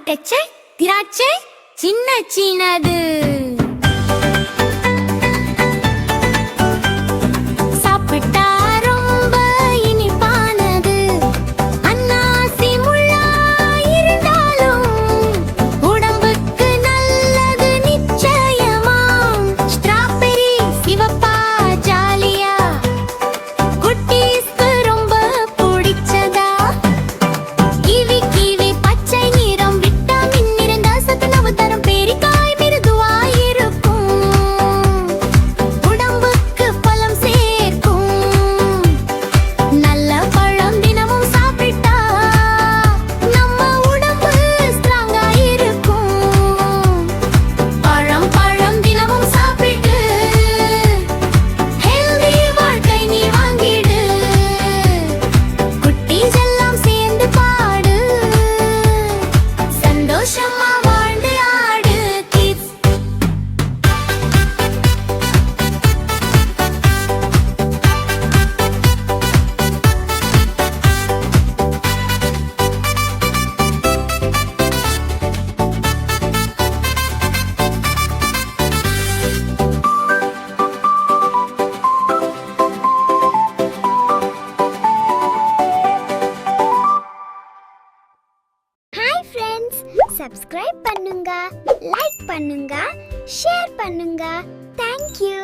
பச்சை திராட்சை சின்ன சின்னது சாப்பிட்டா ரொம்ப இனிப்பானது. அன்னாசி முள்ளா இருந்தாலும் உடம்புக்கு நல்லது நிச்சயமாம். ஸ்ட்ராபெரி சிவப்பா ஜாலியா குட்டீஸ்க்கு ரொம்ப பிடிச்சதா. கிவி கிவி பச்சை நிறம் விட்டமின் நிறைந்த சத்துணவு தரும். பேரிக்காய் மிருதுவாயிருக்கும் உடம்புக்கு பலம் சேர்க்கும். நல்ல பழம் தினமும் சாப்பிட்டா நம்ம உடம்பு ஸ்ட்ராங்கா இருக்கும். பழம் பழம் தினமும் சாப்பிட்டு ஹெல்தி வாழ்க்கை நீ வாங்கிடு. குட்டீஸ் எல்லாம் சேர்ந்து பாடு, சந்தோஷமா வாழ்ந்து ஆடு கிட்ஸ். ஹாய் ஃப்ரெண்ட்ஸ், சப்ஸ்கிரைப் பண்ணுங்க, லைக் பண்ணுங்க, ஷேர் பண்ணுங்க. Thank you.